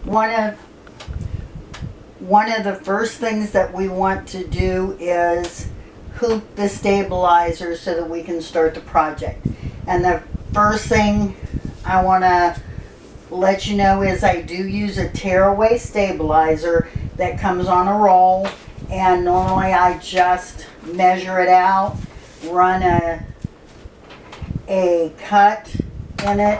one of the first things that we want to do is hoop the stabilizer so that we can start the project. And the first thing I want to let you know is I do use a tearaway stabilizer that comes on a roll, and normally I just measure it out, run a cut in it,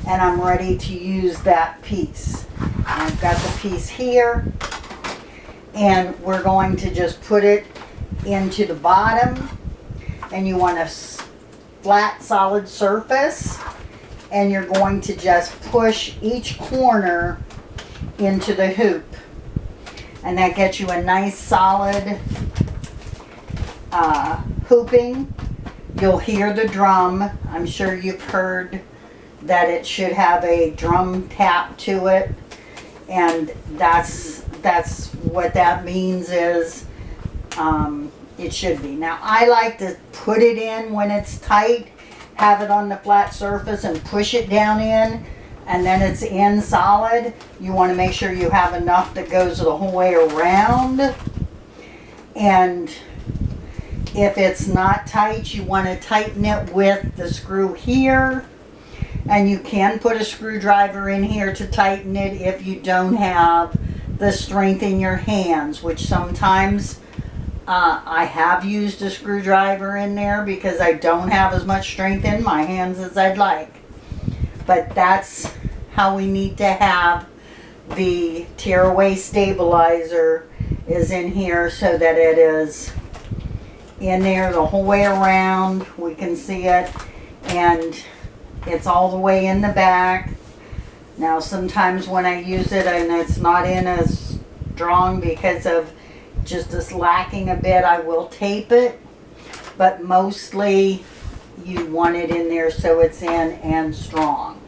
and I'm ready to use that piece. I've got the piece here, and we're going to just put it into the bottom, and you want a flat solid surface, and you're going to just push each corner into the hoop, and that gets you a nice solid hooping. You'll hear the drum. I'm sure you've heard that it should have a drum tap to it, and that's what that means is it should be. Now I like to put it in when it's tight, have it on the flat surface and push it down in, and then it's in solid. You want to make sure you have enough that goes the whole way around, and if it's not tight, you want to tighten it with the screw here, and you can put a screwdriver in here to tighten it if you don't have the strength in your hands, which sometimes I have used a screwdriver in there because I don't have as much strength in my hands as I'd like. But that's how we need to have the tearaway stabilizer is in here, so that it is in there the whole way around. We can see it, and it's all the way in the back. Now sometimes when I use it and it's not in as strong because of just this lacking a bit, I will tape it, but mostly you want it in there so it's in and strong.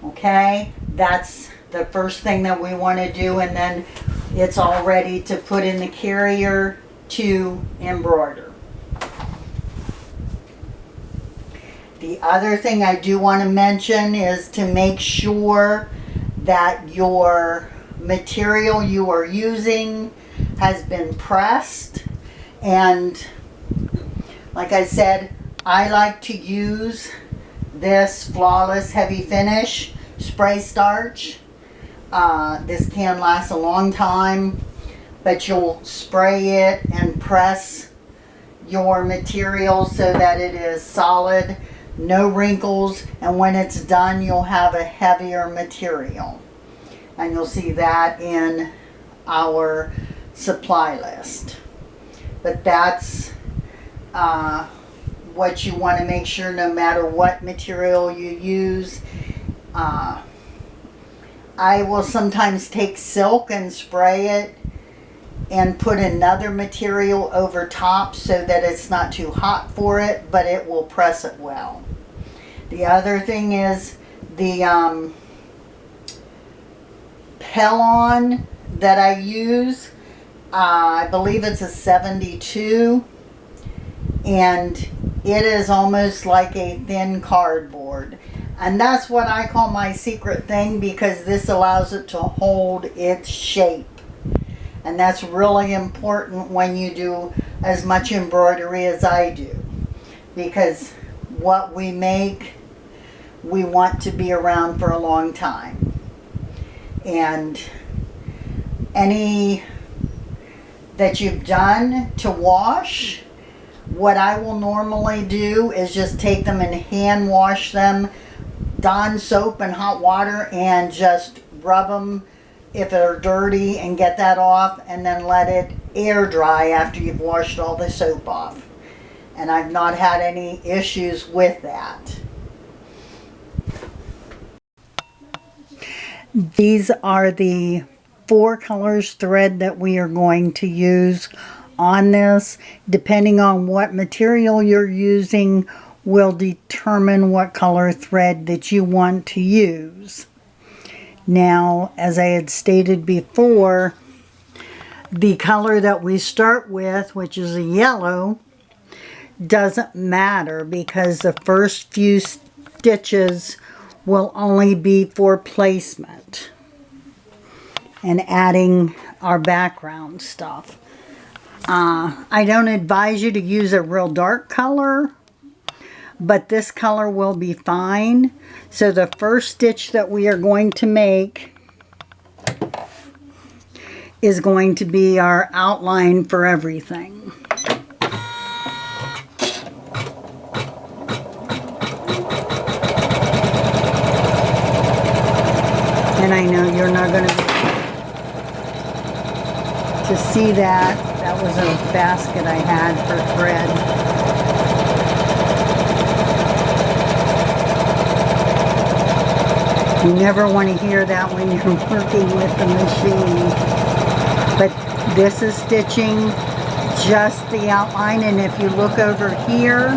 Okay, that's the first thing that we want to do, and then it's all ready to put in the carrier to embroider. The other thing I do want to mention is to make sure that your material you are using has been pressed. And like I said, I like to use this Flawless Heavy Finish spray starch. This can last a long time, but you'll spray it and press your material so that it is solid, no wrinkles, and when it's done you'll have a heavier material. And you'll see that in our supply list. But that's what you want to make sure, no matter what material you use. I will sometimes take silk and spray it and put another material over top so that it's not too hot for it, but it will press it well. The other thing is the Pellon that I use. I believe it's a 72, and it is almost like a thin cardboard. And that's what I call my secret thing, because this allows it to hold its shape. And that's really important when you do as much embroidery as I do, because what we make, we want to be around for a long time. And any that you've done to wash, what I will normally do is just take them and hand wash them, Dawn soap and hot water, and just rub them if they're dirty and get that off, and then let it air dry after you've washed all the soap off. And I've not had any issues with that. These are the 4 colors thread that we are going to use on this. Depending on what material you're using will determine what color thread that you want to use. Now, as I had stated before, the color that we start with, which is a yellow, doesn't matter, because the first few stitches will only be for placement. and adding our background stuff. I don't advise you to use a real dark color, but this color will be fine. So the first stitch that we are going to make is going to be our outline for everything. And I know you're not going to see that. That was a basket I had for thread. You never want to hear that when you're working with the machine. But this is stitching just the outline, and if you look over here,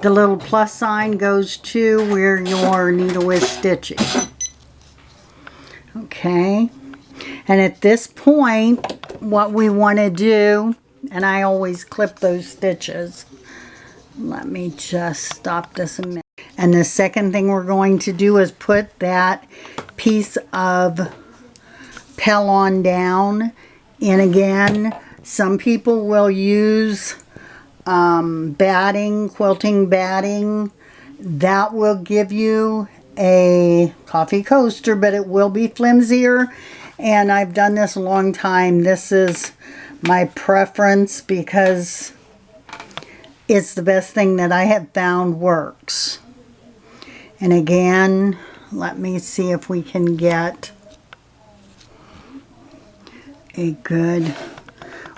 the little plus sign goes to where your needle is stitching. Okay, and at this point, what we want to do, and I always clip those stitches. Let me just stop this a minute. And the second thing we're going to do is put that piece of pell on down. And again, some people will use batting, quilting batting. That will give you a coffee coaster, but it will be flimsier. And I've done this a long time. This is my preference because it's the best thing that I have found works. And again, let me see if we can get a good,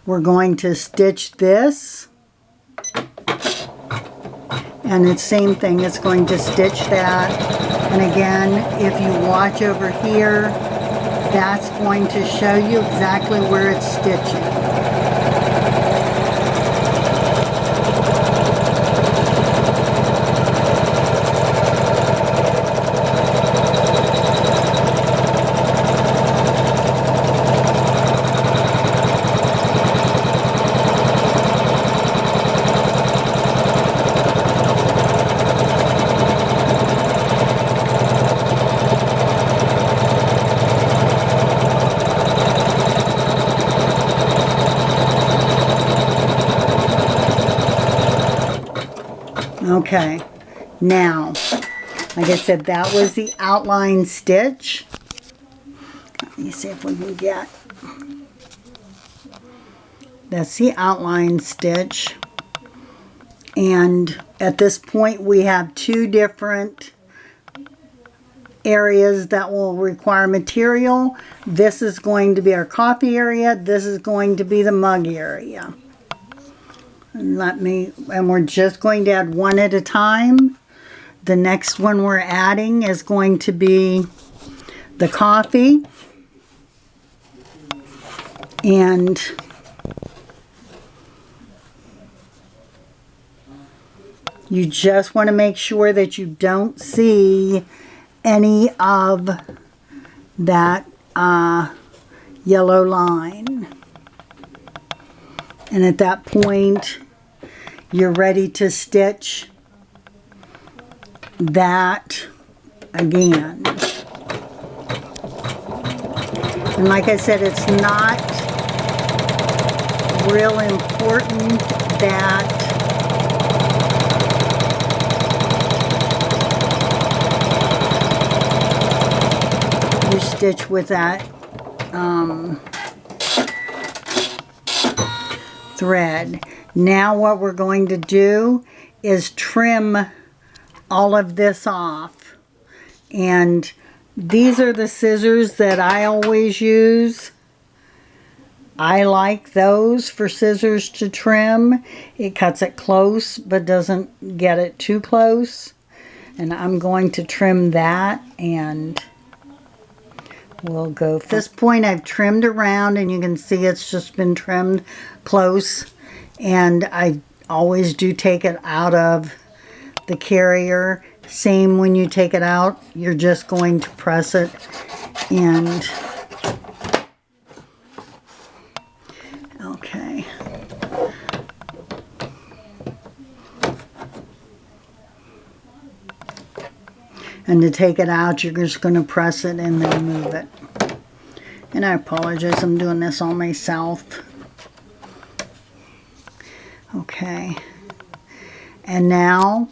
we're going to stitch this. And it's same thing, it's going to stitch that. And again, if you watch over here, that's going to show you exactly where it's stitching. Okay, now, like I said, that was the outline stitch. Let me see if we can get, that's the outline stitch. And at this point we have two different areas that will require material. This is going to be our coffee area, this is going to be the mug area. And we're just going to add one at a time. The next one we're adding is going to be the coffee. And you just want to make sure that you don't see any of that yellow line. And at that point, you're ready to stitch that again. And like I said, it's not real important that you stitch with that thread. Now what we're going to do is trim all of this off. And these are the scissors that I always use. I like those for scissors to trim. It cuts it close but doesn't get it too close. And I'm going to trim that, and we'll go. At this point I've trimmed around, and you can see it's just been trimmed close. And I always do take it out of the carrier. Same when you take it out, you're just going to press it and okay. And to take it out, you're just going to press it and then move it. And I apologize, I'm doing this all myself. Okay. And now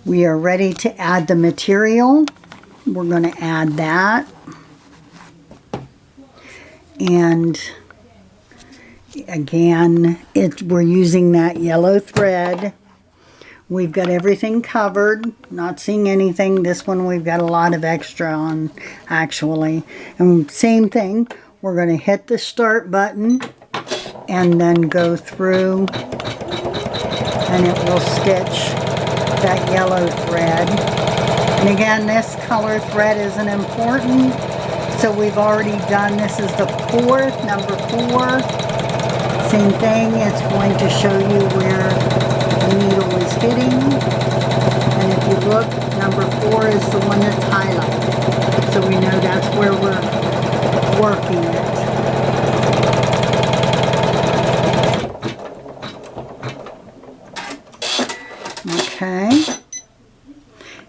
we are ready to add the material. We're going to add that. And again, we're using that yellow thread. We've got everything covered, not seeing anything. This one we've got a lot of extra on, actually. And same thing, we're going to hit the start button and then go through, and it will stitch that yellow thread. And again, this color thread isn't important, so we've already done, this is the fourth, number 4. Same thing, it's going to show you where the needle is hitting, and if you look, number 4 is the one that's highlighted, so we know that's where we're working it. Okay,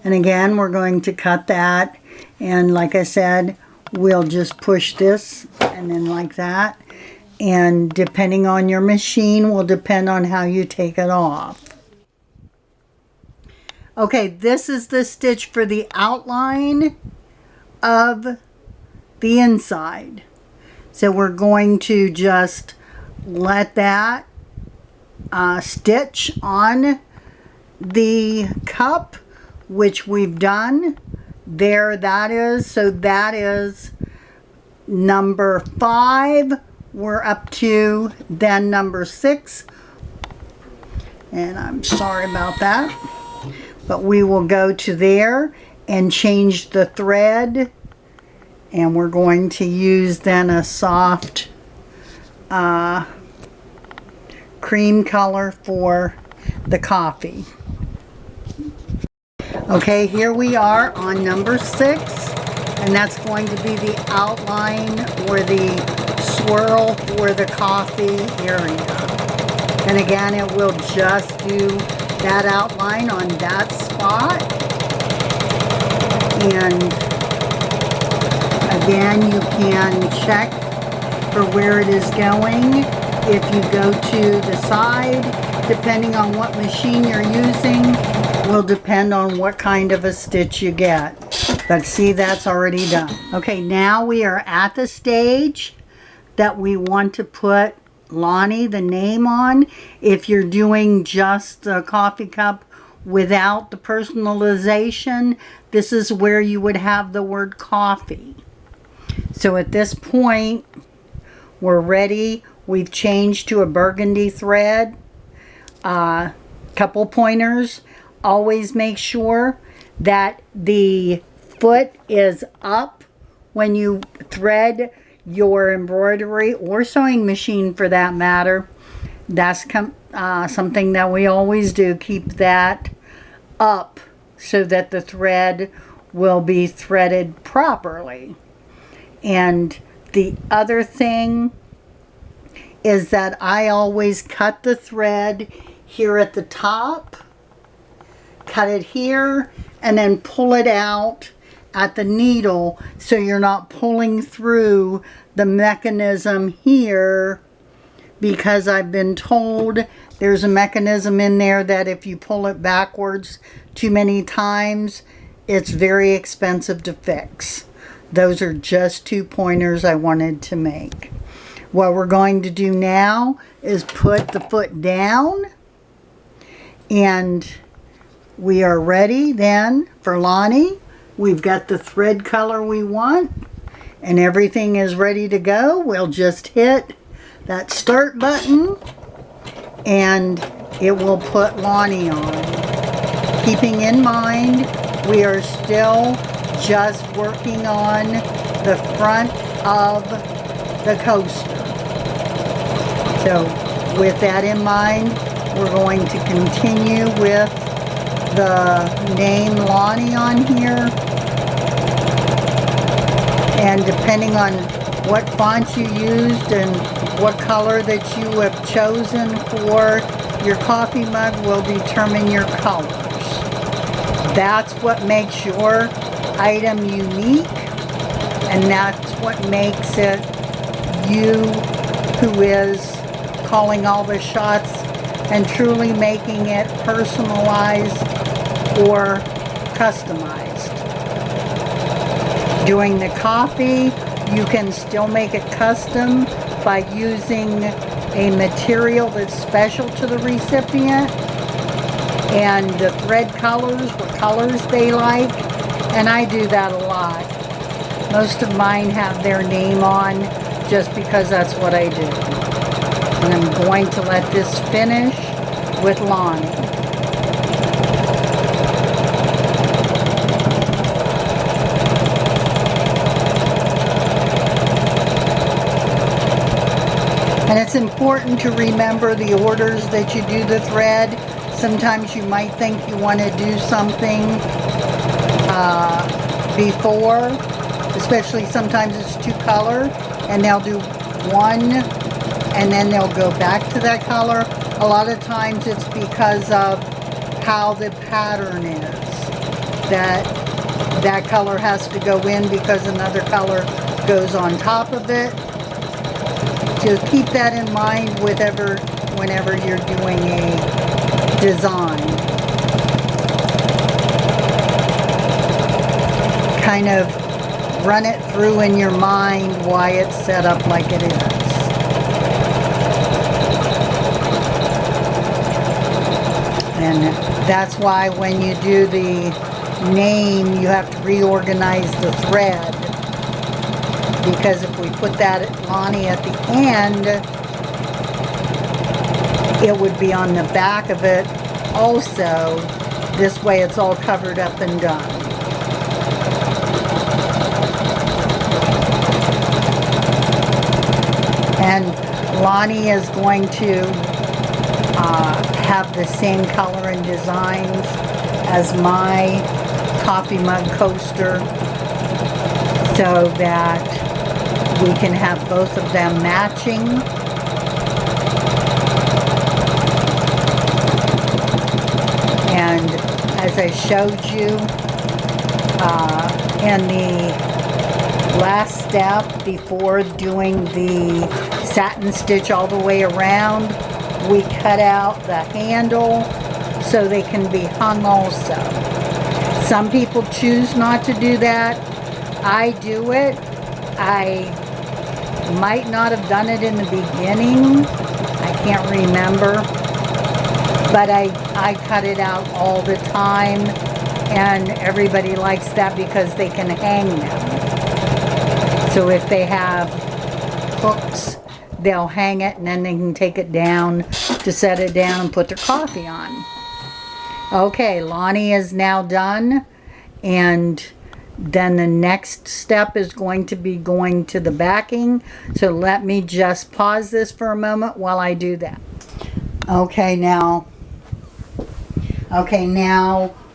and again we're going to cut that, and like I said, we'll just push this and then like that, and depending on your machine will depend on how you take it off. Okay, this is the stitch for the outline of the inside. So we're going to just let that stitch on the cup, which we've done. There that is. So that is number 5. We're up to then number 6. And I'm sorry about that. But we will go to there and change the thread. And we're going to use then a soft cream color for the coffee. Okay, here we are on number 6, and that's going to be the outline or the swirl for the coffee area. And again, it will just do that outline on that spot. And again, you can check for where it is going. If you go to the side, depending on what machine you're using, will depend on what kind of a stitch you get. But see, that's already done. Okay, now we are at the stage that we want to put Lonnie, the name on. If you're doing just the coffee cup without the personalization, this is where you would have the word coffee. So at this point, we're ready. We've changed to a burgundy thread. Couple pointers. Always make sure that the foot is up when you thread your embroidery or sewing machine for that matter. That's something that we always do. Keep that up so that the thread will be threaded properly. And the other thing is that I always cut the thread here at the top, cut it here, and then pull it out at the needle so you're not pulling through the mechanism here, because I've been told there's a mechanism in there that if you pull it backwards too many times, it's very expensive to fix. Those are just 2 pointers I wanted to make. What we're going to do now is put the foot down, and we are ready then for Lonnie. We've got the thread color we want, and everything is ready to go. We'll just hit that start button, and it will put Lonnie on. Keeping in mind, we are still just working on the front of the coaster. So with that in mind, we're going to continue with the name Lonnie on here. And depending on what font you used and what color that you have chosen for your coffee mug will determine your colors. That's what makes your item unique, and that's what makes it you who is calling all the shots and truly making it personalized or customized. Doing the coffee, you can still make it custom by using a material that's special to the recipient, and the thread colors, what colors they like, and I do that a lot. Most of mine have their name on just because that's what I do. And I'm going to let this finish with Lonnie. And it's important to remember the orders that you do the thread. Sometimes you might think you want to do something before, especially sometimes it's 2 color, and they'll do 1 and then they'll go back to that color. A lot of times it's because of how the pattern is. That color has to go in because another color goes on top of it. So keep that in mind whenever you're doing a design. Kind of run it through in your mind why it's set up like it is. And that's why when you do the name, you have to reorganize the thread. Because if we put that Lonnie at the end, it would be on the back of it also. This way it's all covered up and done. And Lonnie is going to have the same color and designs as my coffee mug coaster, so that we can have both of them matching. And as I showed you in the last step before doing the satin stitch all the way around, we cut out the handle so they can be hung also. Some people choose not to do that. I do it. I might not have done it in the beginning. I can't remember. But I cut it out all the time, and everybody likes that because they can hang them. So if they have hooks, they'll hang it and then they can take it down to set it down and put their coffee on. Okay, Lonnie is now done, and then the next step is going to be going to the backing. So let me just pause this for a moment while I do that. Okay, now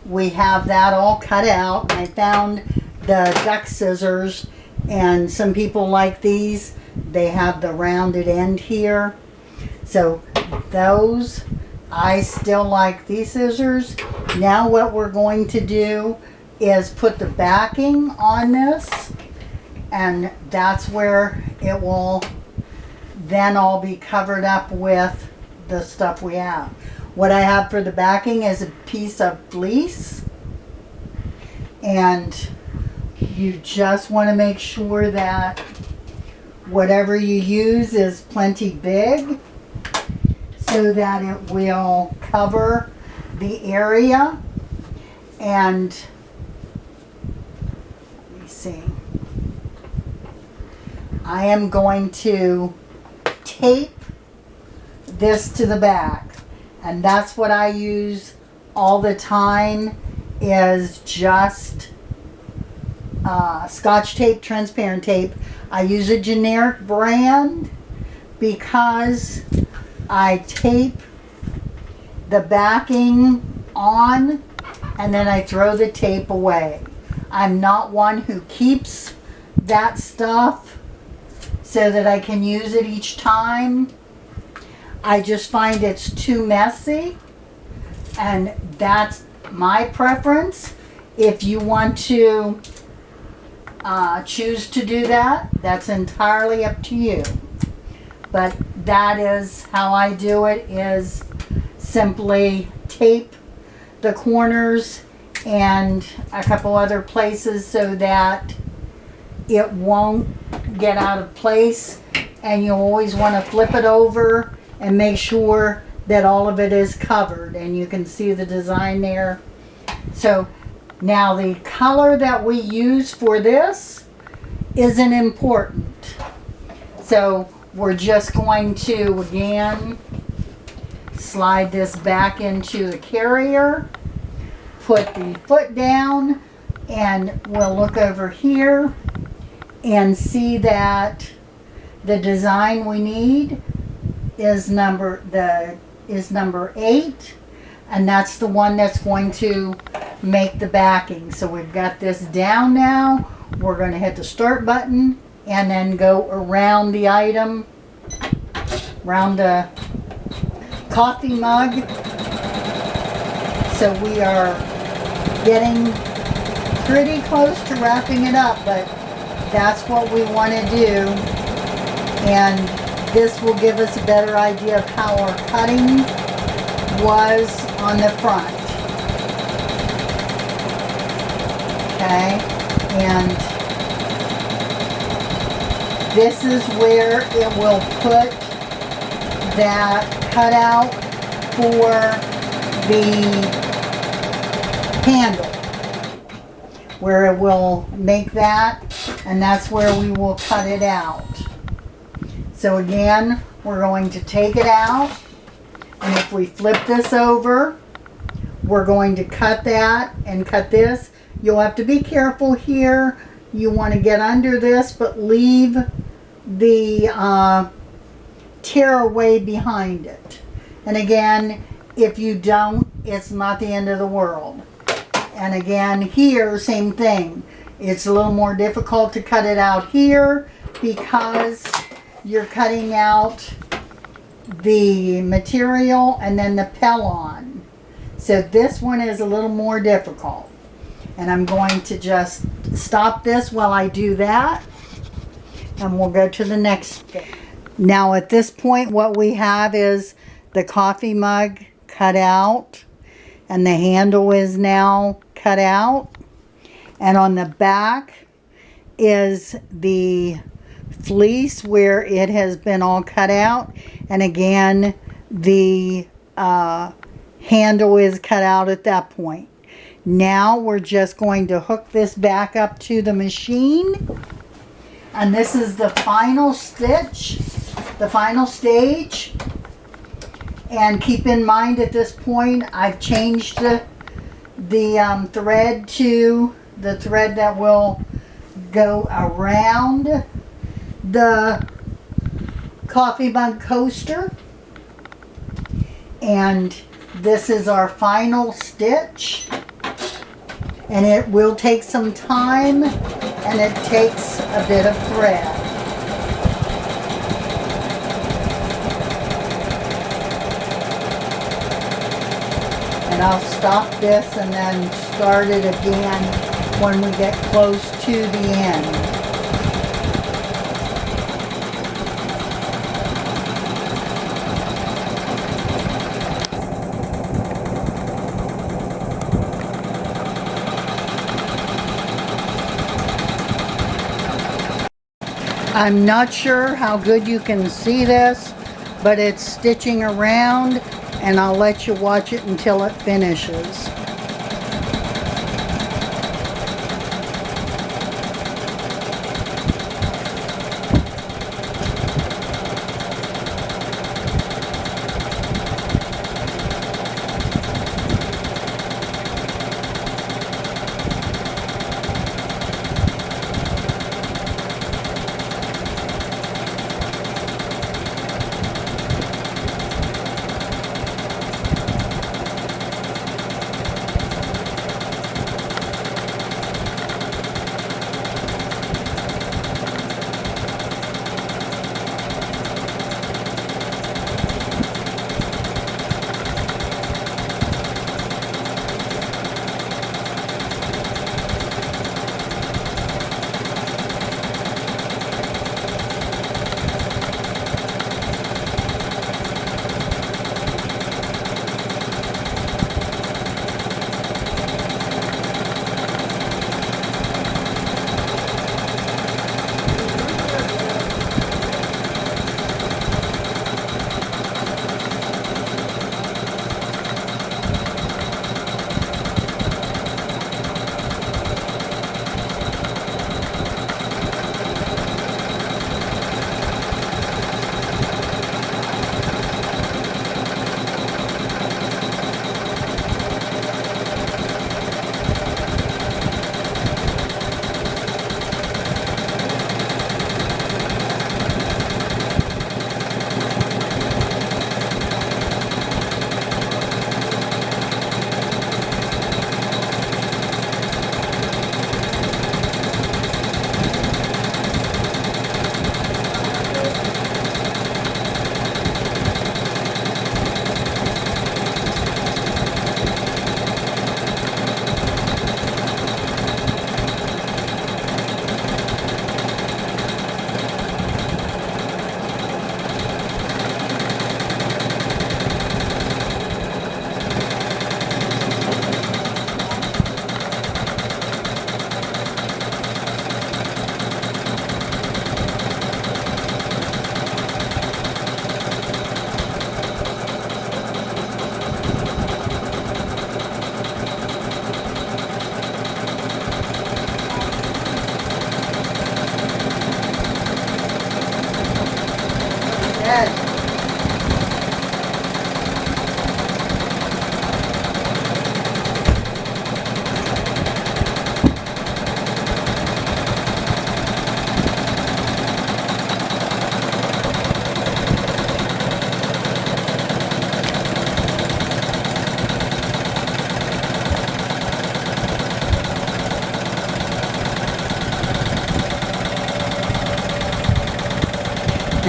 we have that all cut out. I found the duck scissors, and some people like these. They have the rounded end here. So those, I still like these scissors. Now what we're going to do is put the backing on this, and that's where it will then all be covered up with the stuff we have. What I have for the backing is a piece of fleece, and you just want to make sure that whatever you use is plenty big so that it will cover the area. And let me see, I am going to tape this to the back, and that's what I use all the time, is just Scotch tape, transparent tape. I use a generic brand because I tape the backing on and then I throw the tape away. I'm not one who keeps that stuff so that I can use it each time. I just find it's too messy, and that's my preference. If you want to choose to do that, that's entirely up to you. But that is how I do it, is simply tape the corners and a couple other places so that it won't get out of place. And you always want to flip it over and make sure that all of it is covered, and you can see the design there. So now the color that we use for this isn't important. So we're just going to, again, slide this back into the carrier, put the foot down, and we'll look over here and see that the design we need is number 8, and that's the one that's going to make the backing. So we've got this down now. We're going to hit the start button and then go around the item, around the coffee mug. So we are getting pretty close to wrapping it up, but that's what we want to do. And this will give us a better idea of how our cutting was on the front. Okay, and this is where it will put that cutout for the handle, where it will make that, and that's where we will cut it out. So again, we're going to take it out, and if we flip this over, we're going to cut that and cut this. You'll have to be careful here. You want to get under this, but leave the tearaway behind it. And again, if you don't, it's not the end of the world. And again, here, same thing. It's a little more difficult to cut it out here because you're cutting out the material and then the pellon. So this one is a little more difficult. And I'm going to just stop this while I do that, and we'll go to the next step. Now at this point, what we have is the coffee mug cut out, and the handle is now cut out, and on the back is the fleece where it has been all cut out, and again the handle is cut out at that point. Now we're just going to hook this back up to the machine, and this is the final stitch, the final stage. And keep in mind at this point I've changed the thread to the thread that will go around the coffee mug coaster, and this is our final stitch. And it will take some time, and it takes a bit of thread. And I'll stop this and then start it again when we get close to the end. I'm not sure how good you can see this, but it's stitching around, and I'll let you watch it until it finishes.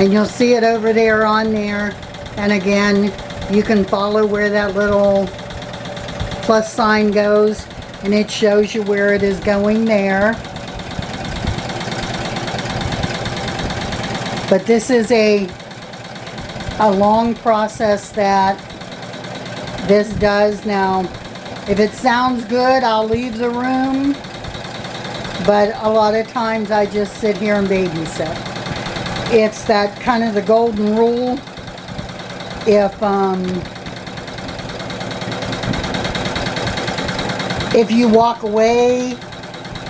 And you'll see it over there on there. And again, you can follow where that little plus sign goes, and it shows you where it is going there. But this is a long process that this does. Now, if it sounds good, I'll leave the room, but a lot of times I just sit here and babysit. It's that kind of the golden rule. If you walk away,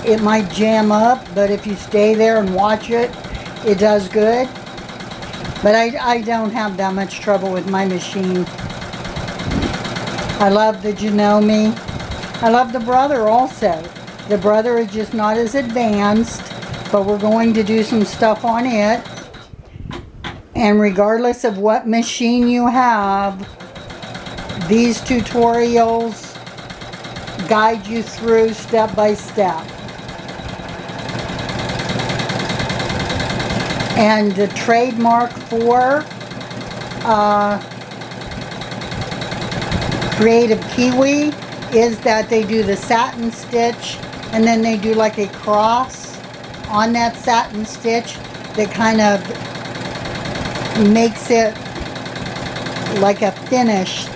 it might jam up, but if you stay there and watch it, it does good. But I don't have that much trouble with my machine. I love the Janome. I love the Brother also. The Brother is just not as advanced, but we're going to do some stuff on it. And regardless of what machine you have, these tutorials guide you through step by step. And the trademark for Creative Kiwi is that they do the satin stitch, and then they do like a cross on that satin stitch that kind of makes it like a finished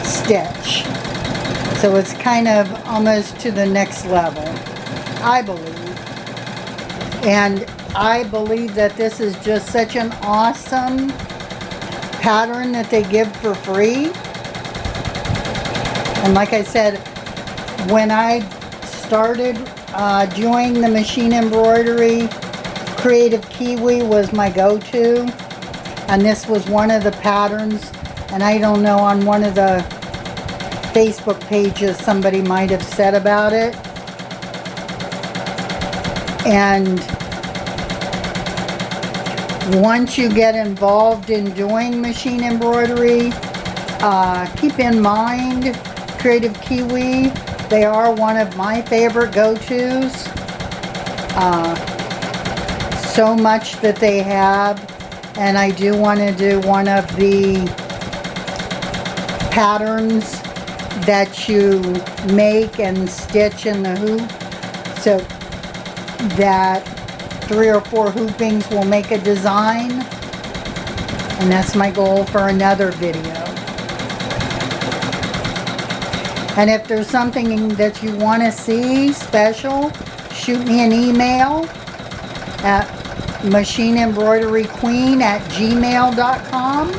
stitch. So it's kind of almost to the next level, I believe. And I believe that this is just such an awesome pattern that they give for free. And like I said, when I started doing the machine embroidery, Creative Kiwi was my go-to, and this was one of the patterns. And I don't know, on one of the Facebook pages somebody might have said about it. And once you get involved in doing machine embroidery, keep in mind Creative Kiwi. They are one of my favorite go-tos. So much that they have, and I do want to do one of the patterns that you make and stitch in the hoop, so that 3 or 4 hoopings will make a design, and that's my goal for another video. And if there's something that you want to see special, shoot me an email at machineembroideryqueen@gmail.com.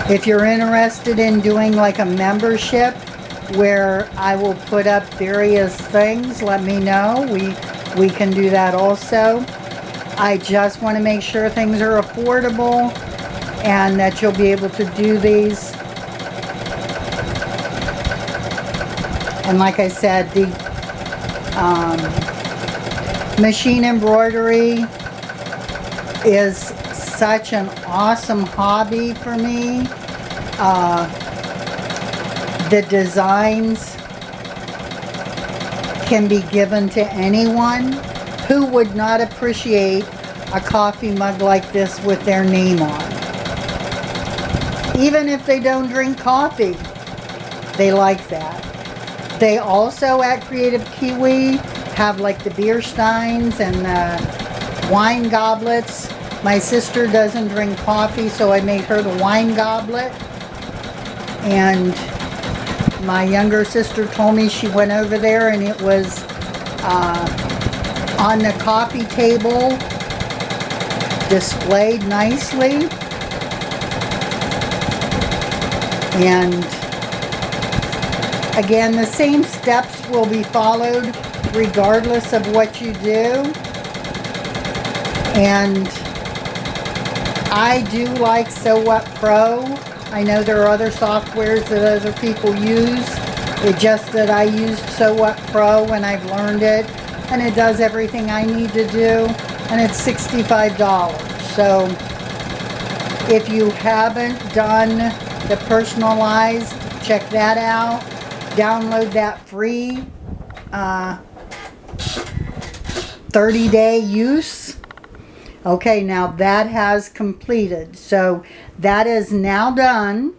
If you're interested in doing like a membership where I will put up various things, let me know. We can do that also. I just want to make sure things are affordable and that you'll be able to do these. And like I said, the machine embroidery is such an awesome hobby for me. The designs can be given to anyone. Who would not appreciate a coffee mug like this with their name on? Even if they don't drink coffee, they like that. They also at Creative Kiwi have like the beer steins and the wine goblets. My sister doesn't drink coffee, so I made her the wine goblet. And my younger sister told me she went over there and it was on the coffee table, displayed nicely. And again, the same steps will be followed regardless of what you do. And I do like Sew What Pro. I know there are other softwares that other people use. It's just that I used Sew What Pro and I've learned it. And it does everything I need to do. And it's $65. So if you haven't done the personalized, check that out. Download that free 30-day use. Okay, now that has completed. So that is now done.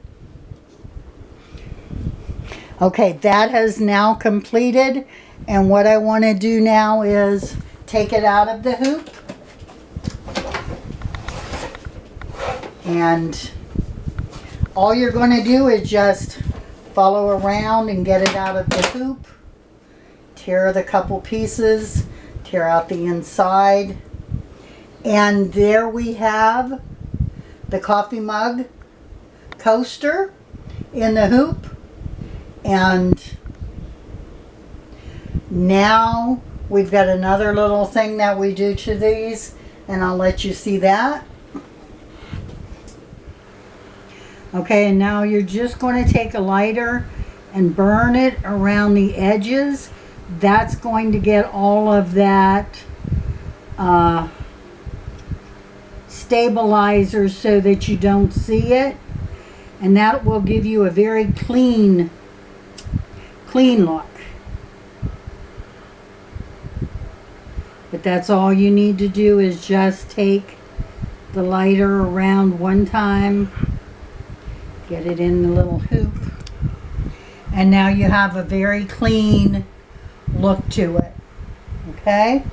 Okay, that has now completed. And what I want to do now is take it out of the hoop. And all you're going to do is just follow around and get it out of the hoop. Tear the couple pieces, tear out the inside. And there we have the coffee mug coaster in the hoop. And now we've got another little thing that we do to these, and I'll let you see that. Okay, and now you're just going to take a lighter and burn it around the edges. That's going to get all of that stabilizer so that you don't see it. And that will give you a very clean look. But that's all you need to do is just take the lighter around one time, get it in the little hoop, and now you have a very clean look to it. Okay,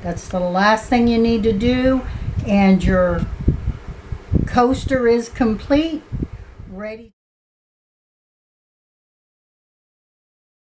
that's the last thing you need to do, and your coaster is complete, ready.